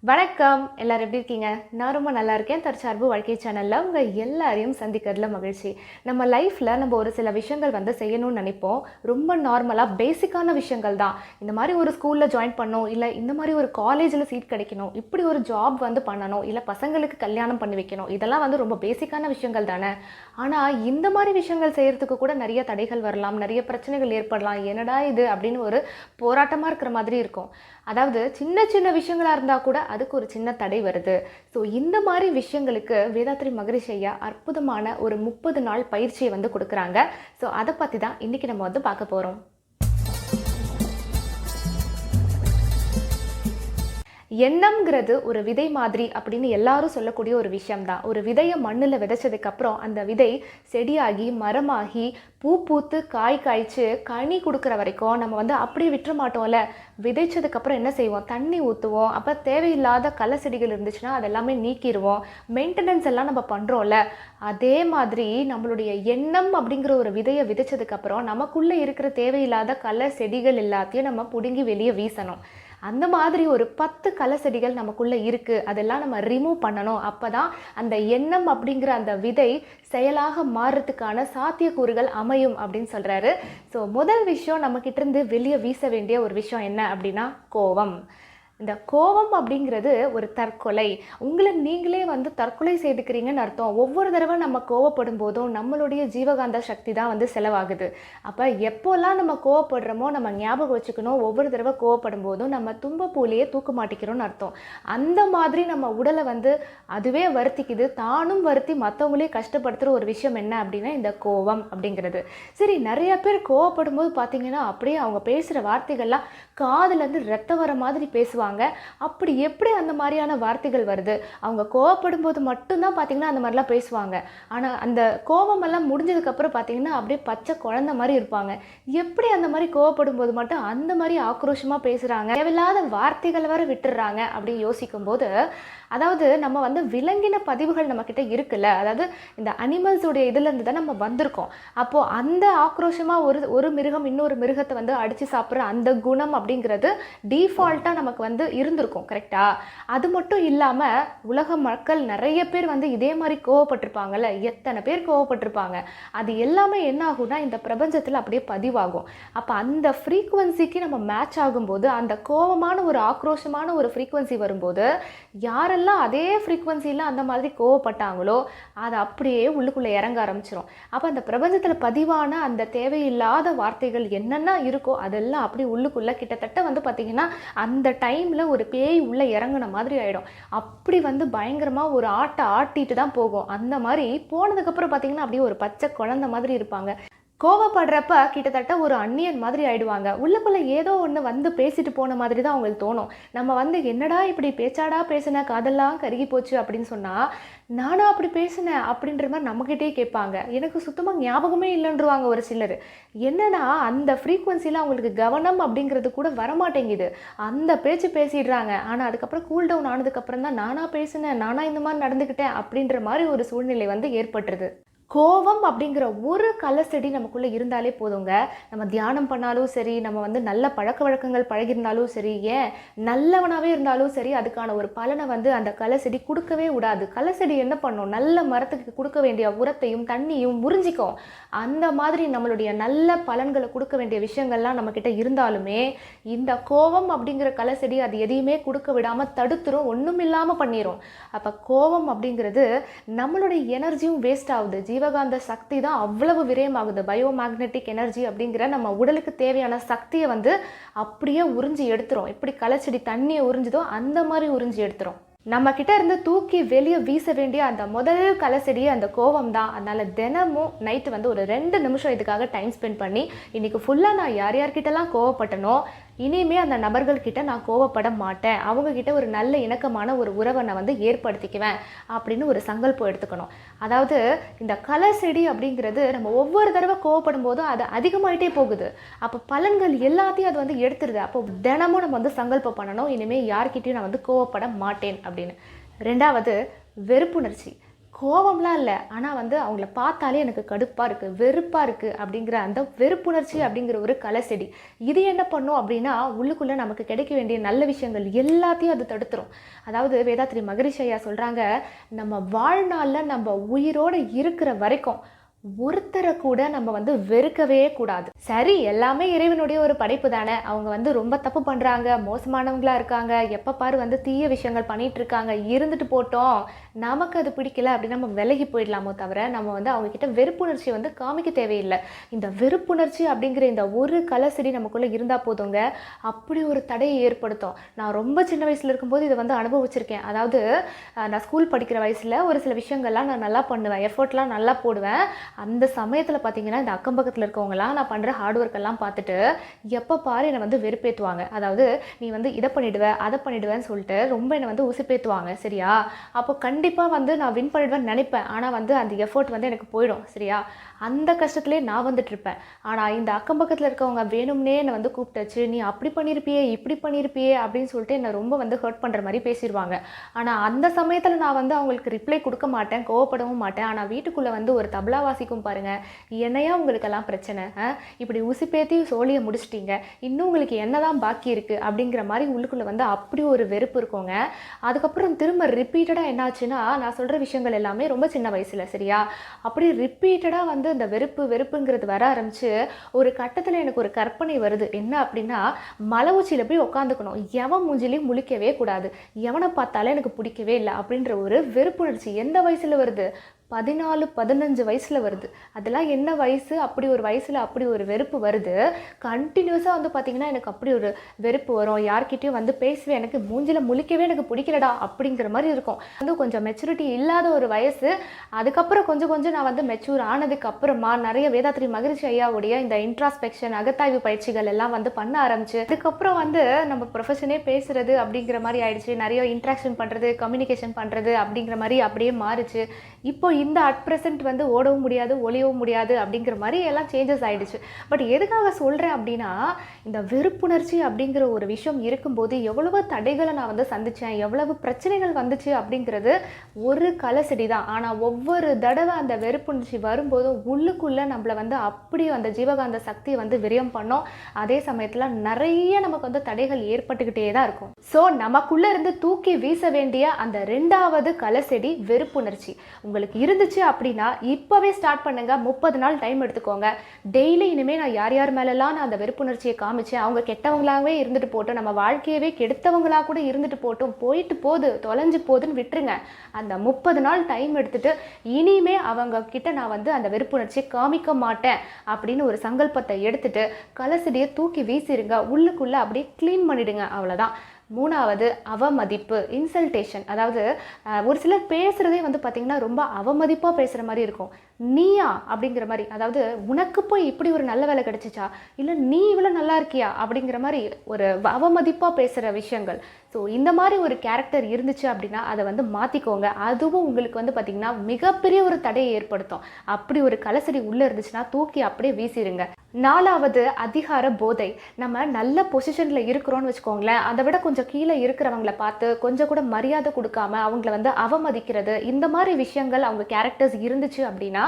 வணக்கம், எல்லாரும் எப்படி இருக்கீங்க? நான் ரொம்ப நல்லா இருக்கேன். தற்சார்பு வாழ்க்கை சேனலில் உங்கள் எல்லாரையும் சந்திக்கிறதுல மகிழ்ச்சி. நம்ம லைஃப்பில் நம்ம ஒரு சில விஷயங்கள் செய்யணும்னு நினைப்போம். ரொம்ப நார்மலாக பேசிக்கான விஷயங்கள் தான். இந்த மாதிரி ஒரு ஸ்கூலில் ஜாயின் பண்ணணும், இல்லை இந்த மாதிரி ஒரு காலேஜில் சீட் கிடைக்கணும், இப்படி ஒரு ஜாப் பண்ணணும், இல்லை பசங்களுக்கு கல்யாணம் பண்ணி வைக்கணும். இதெல்லாம் ரொம்ப பேசிக்கான விஷயங்கள் தானே. ஆனால் இந்த மாதிரி விஷயங்கள் செய்கிறதுக்கு கூட நிறைய தடைகள் வரலாம், நிறைய பிரச்சனைகள் ஏற்படலாம். என்னடா இது அப்படின்னு ஒரு போராட்டமாக இருக்கிற மாதிரி இருக்கும். அதாவது சின்ன சின்ன விஷயங்களாக இருந்தால் கூட அதுக்கு ஒரு சின்ன தடை வருது. ஸோ இந்த மாதிரி விஷயங்களுக்கு வேதாத்ரி மகரிஷி ஐயா அற்புதமான ஒரு 30 நாள் பயிற்சியை கொடுக்குறாங்க. ஸோ அதை பற்றி தான் இன்றைக்கி நம்ம பார்க்க போகிறோம். எண்ணம்ங்கிறது ஒரு விதை மாதிரி அப்படின்னு எல்லாரும் சொல்லக்கூடிய ஒரு விஷயம்தான். ஒரு விதையை மண்ணில் விதைச்சதுக்கப்புறம் அந்த விதை செடியாகி மரமாகி பூ பூத்து காய் காய்ச்சி கனி கொடுக்குற வரைக்கும் நம்ம அப்படியே விட்டுற மாட்டோம்ல. விதைச்சதுக்கப்புறம் என்ன செய்வோம்? தண்ணி ஊற்றுவோம். அப்போ தேவையில்லாத களை செடிகள் இருந்துச்சுன்னா அதெல்லாமே நீக்கிடுவோம். மெயின்டெனன்ஸ் எல்லாம் நம்ம பண்ணுறோம்ல. அதே மாதிரி நம்மளுடைய எண்ணம் அப்படிங்கிற ஒரு விதையை விதைச்சதுக்கப்புறம் நமக்குள்ளே இருக்கிற தேவையில்லாத களை செடிகள் எல்லாத்தையும் நம்ம பிடுங்கி வெளியே வீசணும். அந்த மாதிரி ஒரு 10 களை செடிகள் நமக்குள்ளே இருக்குது. அதெல்லாம் நம்ம ரிமூவ் பண்ணணும். அப்போ தான் அந்த எண்ணம் அப்படிங்கிற அந்த விதை செயலாக மாறுறதுக்கான சாத்தியக்கூறுகள் அமையும் அப்படின்னு சொல்கிறாரு. ஸோ முதல் விஷயம் நம்மக்கிட்ட இருந்து வெளியே வீச வேண்டிய ஒரு விஷயம் என்ன அப்படின்னா கோபம். இந்த கோபம் அப்படிங்கிறது ஒரு தற்கொலை. உங்களை நீங்களே தற்கொலை செய்துக்கிறீங்கன்னு அர்த்தம். ஒவ்வொரு தடவை நம்ம கோவப்படும் போதும் நம்மளுடைய ஜீவகாந்த சக்தி தான் செலவாகுது. அப்போ எப்போல்லாம் நம்ம கோவப்படுறோமோ நம்ம ஞாபகம் வச்சுக்கணும், ஒவ்வொரு தடவை கோவப்படும் போதும் நம்ம தும்பப்பூலையே தூக்க மாட்டிக்கிறோன்னு அர்த்தம். அந்த மாதிரி நம்ம உடலை அதுவே வருத்திக்குது. தானும் வருத்தி மற்றவங்களே கஷ்டப்படுத்துகிற ஒரு விஷயம் என்ன அப்படின்னா இந்த கோபம் அப்படிங்கிறது. சரி, நிறைய பேர் கோவப்படும் போது பார்த்தீங்கன்னா அப்படியே அவங்க பேசுகிற வார்த்தைகள்லாம் காதுலேருந்து ரத்தம் வர மாதிரி பேசுவாங்க. அப்படி எப்படி அந்த மாதிரியான வார்த்தைகள் வருது? அவங்க கோவப்படும் போது மட்டும்தான் பார்த்தீங்கன்னா அந்த மாதிரிலாம் பேசுவாங்க. ஆனால் அந்த கோபமெல்லாம் முடிஞ்சதுக்கப்புறம் பார்த்தீங்கன்னா அப்படியே பச்சை குழந்தை மாதிரி இருப்பாங்க. எப்படி அந்த மாதிரி கோவப்படும் போது மட்டும் அந்த மாதிரி ஆக்ரோஷமாக பேசுகிறாங்க, தேவையில்லாத வார்த்தைகளை வர விட்டுடுறாங்க அப்படின்னு யோசிக்கும்போது, அதாவது நம்ம விலங்கின பதிவுகள் நம்மக்கிட்ட இருக்குல்ல. அதாவது இந்த அனிமல்ஸுடைய இதுலேருந்து தான் நம்ம வந்திருக்கோம். அப்போது அந்த ஆக்ரோஷமாக ஒரு மிருகம் இன்னொரு மிருகத்தை அடித்து சாப்பிட்ற அந்த குணம் அப்படிங்கிறது டீஃபால்ட்டாக நமக்கு இருந்திருக்கும். கரெக்டாக? அது மட்டும் இல்லாமல் உலக மக்கள் நிறைய பேர் இதே மாதிரி கோவப்பட்டிருப்பாங்கல்ல. எத்தனை பேர் கோவப்பட்டிருப்பாங்க. அது எல்லாமே என்ன ஆகும்னா இந்த பிரபஞ்சத்தில் அப்படியே பதிவாகும். அப்போ அந்த ஃப்ரீக்குவன்சிக்கு நம்ம மேட்ச் ஆகும்போது, அந்த கோபமான ஒரு ஆக்ரோஷமான ஒரு ஃப்ரீக்குவன்சி வரும்போது, யாரெல்லாம் அதே ஃப்ரீக்குவன்சியில் அந்த மாதிரி கோவப்பட்டாங்களோ அது அப்படியே உள்ளுக்குள்ளே இறங்க ஆரம்பிச்சிடும். அப்போ அந்த பிரபஞ்சத்தில் பதிவான அந்த தேவையில்லாத வார்த்தைகள் என்னென்ன இருக்கோ அதெல்லாம் அப்படி உள்ளுக்குள்ளே கிட்டத்தட்ட பார்த்திங்கன்னா அந்த டைமில் ஒரு பேய் உள்ளே இறங்குன மாதிரி ஆகிடும். அப்படி பயங்கரமாக ஒரு ஆட்டிட்டு தான் போகும். அந்த மாதிரி போனதுக்கப்புறம் பார்த்திங்கன்னா அப்படியே ஒரு பச்சை குழந்தை மாதிரி இருப்பாங்க. கோவப்படுறப்ப கிட்டத்தட்ட ஒரு அந்நியன் மாதிரி ஆயிடுவாங்க. உள்ளுக்குள்ளே ஏதோ ஒன்று பேசிட்டு போன மாதிரி தான் அவங்களுக்கு தோணும். நம்ம என்னடா இப்படி பேச்சாடா பேசின, காதெல்லாம் கருகி போச்சு அப்படின்னு சொன்னால், நானா அப்படி பேசினேன் அப்படின்ற மாதிரி நம்மக்கிட்டே கேட்பாங்க. எனக்கு சுத்தமாக ஞாபகமே இல்லைன்றுவாங்க ஒரு சிலர். என்னன்னா அந்த ஃப்ரீக்குவன்சியில் அவங்களுக்கு கவனம் அப்படிங்கிறது கூட வரமாட்டேங்குது. அந்த பேச்சு பேசிடுறாங்க. ஆனால் அதுக்கப்புறம் கூல் டவுன் ஆனதுக்கப்புறம் தான் நானா பேசினேன், நானா இந்த மாதிரி நடந்துக்கிட்டேன் அப்படின்ற மாதிரி ஒரு சூழ்நிலை ஏற்பட்டுருது. கோபம் அப்படிங்கிற ஒரு களை செடி நமக்குள்ளே இருந்தாலே போதுங்க. நம்ம தியானம் பண்ணாலும் சரி, நம்ம நல்ல பழக்க வழக்கங்கள் பழகிருந்தாலும் சரி, ஏன் நல்லவனாகவே இருந்தாலும் சரி, அதுக்கான ஒரு பலனை அந்த களை செடி கொடுக்கவே விடாது. களை செடி என்ன பண்ணும்? நல்ல மரத்துக்கு கொடுக்க வேண்டிய உரத்தையும் தண்ணியும் உறிஞ்சிக்கும். அந்த மாதிரி நம்மளுடைய நல்ல பலன்களை கொடுக்க வேண்டிய விஷயங்கள்லாம் நம்மக்கிட்ட இருந்தாலுமே இந்த கோபம் அப்படிங்கிற களை செடி அது எதையுமே கொடுக்க விடாமல் தடுத்துரும், ஒன்றும் இல்லாமல் பண்ணிடும். அப்போ கோபம் அப்படிங்கிறது நம்மளுடைய எனர்ஜியும் வேஸ்ட் ஆகுது. ஜீவகாந்த சக்தி தான் அவ்வளவு விரயமாகுது. பயோமேக்னெட்டிக் எனர்ஜி அப்படிங்கிற நம்ம உடலுக்கு தேவையான சக்தியை அப்படியே உறிஞ்சி எடுத்துரும். எப்படி களைச்செடி தண்ணியை உறிஞ்சுதோ அந்த மாதிரி உறிஞ்சி எடுத்துரும். நம்ம கிட்ட இருந்து தூக்கி வெளியே வீச வேண்டிய அந்த முதல் களை செடியே அந்த கோபம் தான். அதனால தினமும் நைட்டு ஒரு 2 நிமிஷம் இதுக்காக டைம் ஸ்பெண்ட் பண்ணி, இன்னைக்கு ஃபுல்லாக நான் யார்கிட்டலாம் கோவப்பட்டனோ இனிமே அந்த நபர்கள்கிட்ட நான் கோவப்பட மாட்டேன், அவங்கக்கிட்ட ஒரு நல்ல இணக்கமான ஒரு உறவை நான் ஏற்படுத்திக்குவேன் அப்படின்னு ஒரு சங்கல்பம் எடுத்துக்கணும். அதாவது இந்த களை செடி அப்படிங்கிறது நம்ம ஒவ்வொரு தடவை கோவப்படும் போதும் அது அதிகமாகிட்டே போகுது. அப்போ பலன்கள் எல்லாத்தையும் அது எடுத்துருது. அப்போ தினமும் நம்ம சங்கல்பம் பண்ணணும், இனிமேல் யார்கிட்டையும் நான் கோவப்பட மாட்டேன் அப்படின்னு. 2வது வெறுப்புணர்ச்சி. கோவம்லாம் இல்ல. ஆனா வந்து அவங்கள பார்த்தாலே எனக்கு கடுப்பா இருக்கு, வெறுப்பா இருக்கு அப்படிங்கிற அந்த வெறுப்புணர்ச்சி அப்படிங்கிற ஒரு கலைசெடி. இது என்ன பண்ணும் அப்படின்னா, உள்ளுக்குள்ள நமக்கு கிடைக்க வேண்டிய நல்ல விஷயங்கள் எல்லாத்தையும் அது தடுத்துரும். அதாவது வேதாத்ரி மகரிஷி ஐயா சொல்றாங்க, நம்ம வாழ்நாள்ல நம்ம உயிரோட இருக்கிற வரைக்கும் ஒருத்தரை கூட நம்ம வந்து வெறுக்கவே கூடாது. சரி, எல்லாமே இறைவனுடைய ஒரு படைப்பு தானே. அவங்க வந்து ரொம்ப தப்பு பண்றாங்க, மோசமானவங்களா இருக்காங்க, எப்ப பாரு வந்து தீய விஷயங்கள் பண்ணிட்டு இருக்காங்க, இருந்துட்டு போட்டோம். நமக்கு அது பிடிக்கல அப்படின்னு நம்ம விலகி போயிடலாமோ தவிர, நம்ம வந்து அவங்க கிட்ட வெறுப்புணர்ச்சி வந்து காமிக்க தேவையில்லை. இந்த வெறுப்புணர்ச்சி அப்படிங்கிற இந்த ஒரு கலைசெடி நமக்குள்ள இருந்தா போதுங்க, அப்படி ஒரு தடையை ஏற்படுத்தும். நான் ரொம்ப சின்ன வயசுல இருக்கும்போது இதை வந்து அனுபவிச்சிருக்கேன். அதாவது நான் ஸ்கூல் படிக்கிற வயசுல ஒரு சில விஷயங்கள்லாம் நான் நல்லா பண்ணுவேன், எஃபோர்ட்லாம் நல்லா போடுவேன். அந்த சமயத்தில் பார்த்தீங்கன்னா, இந்த அக்கம் பக்கத்தில் இருக்கவங்கலாம் நான் பண்ணுற ஹார்ட் ஒர்க் எல்லாம் பார்த்துட்டு எப்போ பாரு என்னை வந்து வெறுப்பேற்றுவாங்க. அதாவது நீ வந்து இதை பண்ணிடுவ, அதை பண்ணிடுவேன்னு சொல்லிட்டு ரொம்ப என்னை வந்து உசுப்பேற்றுவாங்க. சரியா? அப்போ கண்டிப்பாக வந்து நான் வின் பண்ணிடுவேன்னு நினைப்பேன். ஆனால் வந்து அந்த எஃபோர்ட் வந்து எனக்கு போயிடும். சரியா? அந்த கஷ்டத்துலேயே நான் வந்துட்டு இருப்பேன். ஆனால் இந்த அக்கம் பக்கத்தில் இருக்கவங்க வேணும்னே என்னை வந்து கூப்பிட்டுச்சு, நீ அப்படி பண்ணியிருப்பியே, இப்படி பண்ணியிருப்பியே அப்படின்னு சொல்லிட்டு என்னை ரொம்ப வந்து ஹர்ட் பண்ணுற மாதிரி பேசிடுவாங்க. ஆனால் அந்த சமயத்தில் நான் வந்து அவங்களுக்கு ரிப்ளை கொடுக்க மாட்டேன், கோவப்படவும் மாட்டேன். ஆனால் வீட்டுக்குள்ளே வந்து ஒரு தபலா வாசிக்கும் பாருங்க, என்னையா உங்களுக்கெல்லாம் பிரச்சனை, இப்படி உசுப்பேத்தி சோழியை முடிச்சிட்டீங்க, இன்னும் உங்களுக்கு என்னதான் பாக்கி இருக்குது அப்படிங்கிற மாதிரி உள்ளுக்குள்ளே வந்து அப்படி ஒரு வெறுப்பு இருக்குங்க. அதுக்கப்புறம் திரும்ப ரிப்பீட்டடாக என்னாச்சுன்னா, நான் சொல்கிற விஷயங்கள் எல்லாமே ரொம்ப சின்ன வயசில். சரியா? அப்படி ரிப்பீட்டடாக வந்து இந்த வெறுப்புங்கிறது வர ஆரம்பிச்சு ஒரு கட்டத்தில் எனக்கு ஒரு கற்பனை வருது. என்ன அப்படின்னா, மலை உச்சியில் போய் உட்காந்துக்கணும், எவன் மூஞ்சிலையும் முழிக்கவே கூடாது, எவனை பார்த்தாலே எனக்கு பிடிக்கவே இல்லை அப்படின்ற ஒரு வெறுப்புணர்ச்சி எந்த வயசில் வருது? 14, 15 வயசில் வருது. அதெல்லாம் என்ன வயசு? அப்படி ஒரு வயசில் அப்படி ஒரு வெறுப்பு வருது. கண்டினியூஸாக வந்து பார்த்திங்கன்னா எனக்கு அப்படி ஒரு வெறுப்பு வரும். யார்கிட்டையும் வந்து பேசுவேன், எனக்கு மூஞ்சில் முழிக்கவே எனக்கு பிடிக்கலடா அப்படிங்கிற மாதிரி இருக்கும். வந்து கொஞ்சம் மெச்சூரிட்டி இல்லாத ஒரு வயசு. அதுக்கப்புறம் கொஞ்சம் கொஞ்சம் நான் வந்து மெச்சூர் ஆனதுக்கு அப்புறமா நிறைய வேதாத்ரி மகரிஷி ஐயாவுடைய இந்த இன்ட்ராஸ்பெக்ஷன் அகத்தாய்வு பயிற்சிகள் எல்லாம் வந்து பண்ண ஆரம்பிச்சு, அதுக்கப்புறம் வந்து நம்ம ப்ரொஃபஷனே பேசுறது அப்படிங்கிற மாதிரி ஆயிடுச்சு. நிறைய இன்ட்ராக்ஷன் பண்ணுறது, கம்யூனிகேஷன் பண்ணுறது அப்படிங்கிற மாதிரி அப்படியே மாறிச்சு. இப்போ இந்த அட் ப்ரெசென்ட் வந்து ஓடவும் முடியாது, ஒளியவும் முடியாது அப்படிங்கிற மாதிரி எல்லாம் சேஞ்சஸ் ஆகிடுச்சு. பட் எதுக்காக சொல்கிறேன் அப்படின்னா, இந்த வெறுப்புணர்ச்சி அப்படிங்கிற ஒரு விஷயம் இருக்கும்போது எவ்வளவு தடைகளை நான் வந்து சந்தித்தேன், எவ்வளவு பிரச்சனைகள் வந்துச்சு அப்படிங்கிறது ஒரு கலைசெடி தான். ஆனால் ஒவ்வொரு தடவை அந்த வெறுப்புணர்ச்சி வரும்போதும் உள்ளுக்குள்ளே நம்மளை வந்து அப்படி அந்த ஜீவகாந்த சக்தியை வந்து விரயம் பண்ணோம். அதே சமயத்தில் நிறைய நமக்கு வந்து தடைகள் ஏற்பட்டுக்கிட்டே தான் இருக்கும். ஸோ நமக்குள்ளே இருந்து தூக்கி வீச வேண்டிய அந்த 2வது கலைசெடி வெறுப்புணர்ச்சி உங்களுக்கு இருந்துச்சு அப்படின்னா இப்போவே ஸ்டார்ட் பண்ணுங்க. 30 நாள் டைம் எடுத்துக்கோங்க. டெய்லி இனிமேல் நான் யார் யார் மேலெல்லாம் நான் அந்த வெறுப்புணர்ச்சியை காமிச்சேன், அவங்க கெட்டவங்களாகவே இருந்துட்டு போட்டோம், நம்ம வாழ்க்கையவே கெடுத்தவங்களாக கூட இருந்துட்டு போட்டோம், போயிட்டு போகுது, தொலைஞ்சு போகுதுன்னு விட்டுருங்க. அந்த 30 நாள் டைம் எடுத்துட்டு இனிமே அவங்க கிட்ட நான் வந்து அந்த வெறுப்புணர்ச்சியை காமிக்க மாட்டேன் அப்படின்னு ஒரு சங்கல்பத்தை எடுத்துட்டு கலசடியை தூக்கி வீசிடுங்க. உள்ளுக்குள்ளே அப்படியே க்ளீன் பண்ணிடுங்க. அவ்வளோதான். 3வது அவமதிப்பு, இன்சல்டேஷன். அதாவது ஒரு சிலர் பேசுகிறதே வந்து பார்த்திங்கன்னா ரொம்ப அவமதிப்பாக பேசுகிற மாதிரி இருக்கும். நீயா அப்படிங்கிற மாதிரி, அதாவது உனக்கு போய் இப்படி ஒரு நல்ல வேலை கிடைச்சிச்சா, இல்லை நீ இவ்வளோ நல்லா இருக்கியா அப்படிங்கிற மாதிரி ஒரு அவமதிப்பாக பேசுகிற விஷயங்கள். ஸோ இந்த மாதிரி ஒரு கேரக்டர் இருந்துச்சு அப்படின்னா அதை வந்து மாற்றிக்கோங்க. அதுவும் உங்களுக்கு வந்து பார்த்திங்கன்னா மிகப்பெரிய ஒரு தடையை ஏற்படுத்தும். அப்படி ஒரு கலசடி உள்ளே இருந்துச்சுன்னா தூக்கி அப்படியே வீசிடுங்க. 4வது அதிகார போதை. நம்ம நல்ல பொசிஷனில் இருக்கிறோன்னு வச்சுக்கோங்களேன், அதை விட கொஞ்சம் கீழே இருக்கிறவங்கள பார்த்து கொஞ்சம் கூட மரியாதை கொடுக்காம அவங்கள வந்து அவமதிக்கிறது, இந்த மாதிரி விஷயங்கள் அவங்க கேரக்டர்ஸ் இருந்துச்சு அப்படின்னா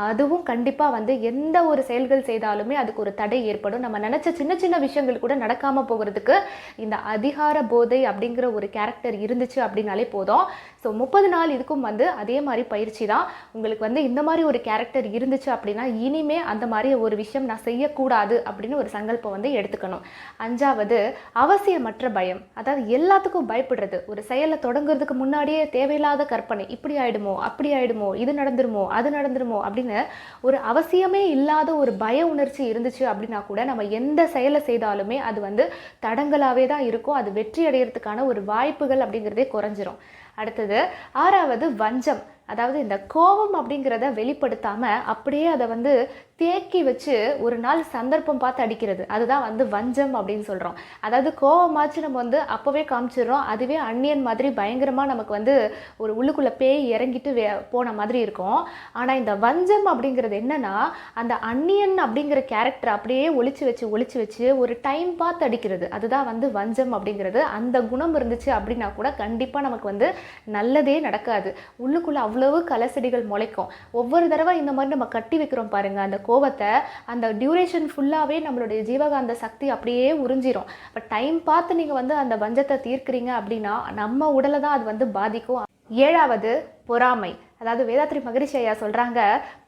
அதுவும் கண்டிப்பாக வந்து எந்த ஒரு செயல்கள் செய்தாலுமே அதுக்கு ஒரு தடை ஏற்படும். நம்ம நினச்ச சின்ன சின்ன விஷயங்கள் கூட நடக்காமல் போகிறதுக்கு இந்த அதிகார போதை அப்படிங்கிற ஒரு கேரக்டர் இருந்துச்சு அப்படின்னாலே போதும். ஸோ 30 நாள் இதுக்கும் வந்து அதே மாதிரி பயிற்சி தான். உங்களுக்கு வந்து இந்த மாதிரி ஒரு கேரக்டர் இருந்துச்சு அப்படின்னா இனிமே அந்த மாதிரி ஒரு விஷயம் நான் செய்யக்கூடாது அப்படின்னு ஒரு சங்கல்பம் வந்து எடுத்துக்கணும். 5வது அவசியமற்ற பயம். அதாவது எல்லாத்துக்கும் பயப்படுறது. ஒரு செயலை தொடங்குறதுக்கு முன்னாடியே தேவையில்லாத கற்பனை, இப்படி ஆயிடுமோ, அப்படி ஆயிடுமோ, இது நடந்துருமோ, அது நடந்துருமோ அப்படின்னு ஒரு அவசியமே இல்லாத ஒரு பய உணர்ச்சி இருந்துச்சு அப்படின்னா கூட நம்ம எந்த செயலை செய்தாலுமே அது வந்து தடங்களாகவே தான் இருக்கும். அது வெற்றி அடைகிறதுக்கான ஒரு வாய்ப்புகள் அப்படிங்கிறதே குறைஞ்சிரும். அடுத்தது 6வது வஞ்சம். அதாவது இந்த கோபம் அப்படிங்கிறத வெளிப்படுத்தாமல் அப்படியே அதை வந்து தேக்கி வச்சு ஒரு நாள் சந்தர்ப்பம் பார்த்து அடிக்கிறது, அதுதான் வந்து வஞ்சம் அப்படின்னு சொல்கிறோம். அதாவது கோவமாச்சு நம்ம வந்து அப்போவே காமிச்சிடுறோம், அதுவே அந்நியன் மாதிரி பயங்கரமாக நமக்கு வந்து ஒரு உள்ளுக்குள்ளே பேய் இறங்கிட்டு போன மாதிரி இருக்கும். ஆனால் இந்த வஞ்சம் அப்படிங்கிறது என்னன்னா, அந்த அந்நியன் அப்படிங்கிற கேரக்டர் அப்படியே ஒளிச்சு வச்சு ஒரு டைம் பார்த்து அடிக்கிறது, அதுதான் வந்து வஞ்சம் அப்படிங்கிறது. அந்த குணம் இருந்துச்சு அப்படின்னா கூட கண்டிப்பாக நமக்கு வந்து நல்லதே நடக்காது. உள்ளுக்குள்ளே அவ்வளவு கலசெடிகள் முளைக்கும். ஒவ்வொரு தடவை இந்த மாதிரி நம்ம கட்டி வைக்கிறோம் பாருங்கள் அந்த கோவத்தை, அந்த டியூரேஷன் ஃபுல்லாகவே நம்மளுடைய ஜீவகாந்த சக்தி அப்படியே உறிஞ்சிரும். இப்போ டைம் பார்த்து நீங்கள் வந்து அந்த வஞ்சத்தை தீர்க்கிறீங்க அப்படின்னா நம்ம உடலை தான் அது வந்து பாதிக்கும். 7வது பொறாமை. அதாவது வேதாத்ரி மகரிஷி ஐயா சொல்கிறாங்க,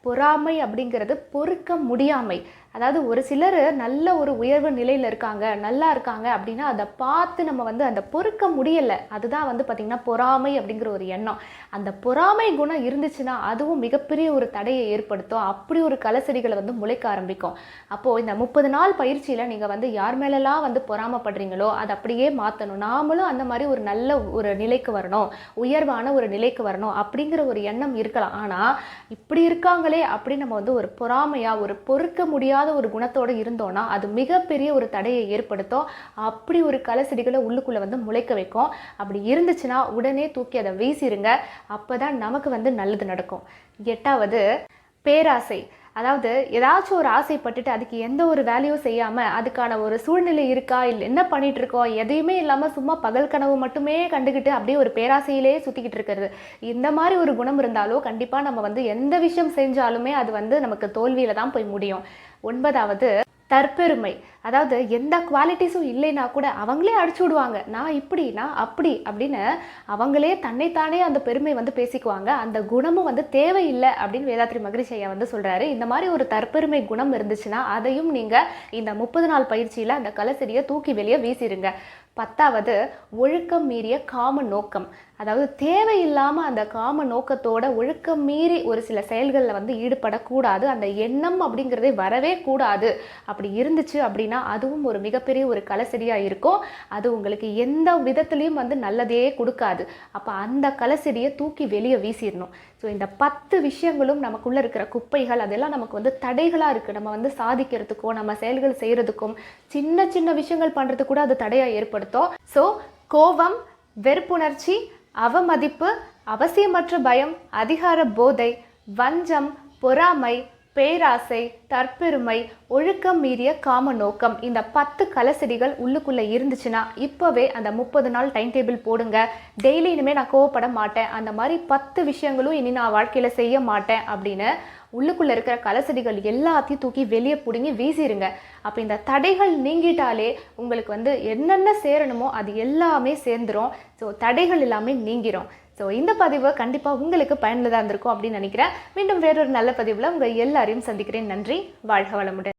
பொறாமை அப்படிங்கிறது பொறுக்க முடியாமை. அதாவது ஒரு சிலர் நல்ல ஒரு உயர்வு நிலையில் இருக்காங்க, நல்லா இருக்காங்க அப்படின்னா அதை பார்த்து நம்ம வந்து அந்த பொறுக்க முடியலை, அதுதான் வந்து பார்த்திங்கன்னா பொறாமை அப்படிங்கிற ஒரு எண்ணம். அந்த பொறாமை குணம் இருந்துச்சுன்னா அதுவும் மிகப்பெரிய ஒரு தடையை ஏற்படுத்தும். அப்படி ஒரு கலசெடிகளை வந்து முளைக்க ஆரம்பிக்கும். அப்போது இந்த 30 நாள் பயிற்சியில் நீங்கள் வந்து யார் மேலெல்லாம் வந்து பொறாமப்படுறீங்களோ அதை அப்படியே மாற்றணும். நாமளும் அந்த மாதிரி ஒரு நல்ல ஒரு நிலைக்கு வரணும், உயர்வான ஒரு நிலைக்கு வரணும் அப்படிங்கிற ஒரு எண்ணம் இருக்கலாம். ஆனால் இப்படி இருக்காங்களே அப்படி நம்ம வந்து ஒரு பொறாமையாக ஒரு பொறுக்க முடியாத ஒரு குணத்தோடு இருந்தோம்னா அது மிகப்பெரிய ஒரு தடையை ஏற்படுத்தும். அப்படி ஒரு கலசெடிகளை உள்ளுக்குள்ளே வந்து முளைக்க வைக்கும். அப்படி இருந்துச்சுன்னா உடனே தூக்கி அதை வீசிருங்க, அப்போ தான் நமக்கு வந்து நல்லது நடக்கும். 8வது பேராசை. அதாவது ஏதாச்சும் ஒரு ஆசைப்பட்டுட்டு அதுக்கு எந்த ஒரு வேலையும் செய்யாமல் அதுக்கான ஒரு சூழ்நிலை இருக்கா, இல்லை என்ன பண்ணிகிட்டு இருக்கோம், எதையுமே இல்லாமல் சும்மா பகல் கனவு மட்டுமே கண்டுக்கிட்டு அப்படியே ஒரு பேராசையிலே சுற்றிக்கிட்டு இருக்கிறது. இந்த மாதிரி ஒரு குணம் இருந்தாலோ கண்டிப்பாக நம்ம வந்து எந்த விஷயம் செஞ்சாலுமே அது வந்து நமக்கு தோல்வியில் தான் போய் முடியும். 9வது தற்பெருமை. அதாவது எந்த குவாலிட்டிஸும் இல்லைன்னா கூட அவங்களே அடிச்சு விடுவாங்க, நான் இப்படி நான் அப்படி அப்படின்னு அவங்களே தன்னைத்தானே அந்த பெருமை வந்து பேசிக்குவாங்க. அந்த குணமும் வந்து தேவையில்லை அப்படின்னு வேதாத்ரி மகரிஷி ஐயா வந்து சொல்கிறாரு. இந்த மாதிரி ஒரு தற்பெருமை குணம் இருந்துச்சுன்னா அதையும் நீங்கள் இந்த 30 நாள் பயிற்சியில் அந்த கலசெடியை தூக்கி வெளியே வீசிடுங்க. 10வது ஒழுக்கம் மீறிய காம நோக்கம். அதாவது தேவையில்லாமல் அந்த காம நோக்கத்தோட ஒழுக்கம் மீறி ஒரு சில செயல்களில் வந்து ஈடுபடக்கூடாது. அந்த எண்ணம் அப்படிங்கிறதே வரவே கூடாது. அப்படி இருந்துச்சு அப்படின்னா அதுவும் ஒரு மிகப்பெரிய ஒரு கலசெடியாக இருக்கும். அது உங்களுக்கு எந்த விதத்துலேயும் வந்து நல்லதே கொடுக்காது. அப்போ அந்த கலசெடியை தூக்கி வெளியே வீசிடணும். ஸோ இந்த 10 விஷயங்களும் நமக்குள்ளே இருக்கிற குப்பைகள் அதெல்லாம் நமக்கு வந்து தடைகளாக இருக்குது. நம்ம வந்து சாதிக்கிறதுக்கும் நம்ம செயல்கள் செய்கிறதுக்கும் சின்ன சின்ன விஷயங்கள் பண்ணுறதுக்கு கூட அது தடையாக ஏற்படுத்தும். ஸோ கோபம், வெறுப்புணர்ச்சி, அவமதிப்பு, அவசியமற்ற பயம், அதிகார போதை, வஞ்சம், பொறாமை, பேராசை, தற்பெருமை, ஒழுக்கம் மீறிய காம நோக்கம், இந்த 10 கலசெடிகள் உள்ளுக்குள்ளே இருந்துச்சுன்னா இப்போவே அந்த 30 நாள் டைம் டேபிள் போடுங்க. டெய்லி இனிமேல் நான் கோவப்பட மாட்டேன், அந்த மாதிரி 10 விஷயங்களும் இனி நான் வாழ்க்கையில் செய்ய மாட்டேன் அப்படின்னு உள்ளுக்குள்ளே இருக்கிற கலசெடிகள் எல்லாத்தையும் தூக்கி வெளியே பிடுங்கி வீசிடுங்க. அப்போ இந்த தடைகள் நீங்கிட்டாலே உங்களுக்கு வந்து என்னென்ன சேரணுமோ அது எல்லாமே சேர்ந்துடும். ஸோ தடைகள் எல்லாமே நீங்கிரும். ஸோ இந்த பதிவு கண்டிப்பாக உங்களுக்கு பயனுள்ளதாக இருந்திருக்கும் அப்படின்னு நினைக்கிறேன். மீண்டும் வேறொரு நல்ல பதிவில் உங்கள் எல்லாரையும் சந்திக்கிறேன். நன்றி. வாழ்க வளமுடன்.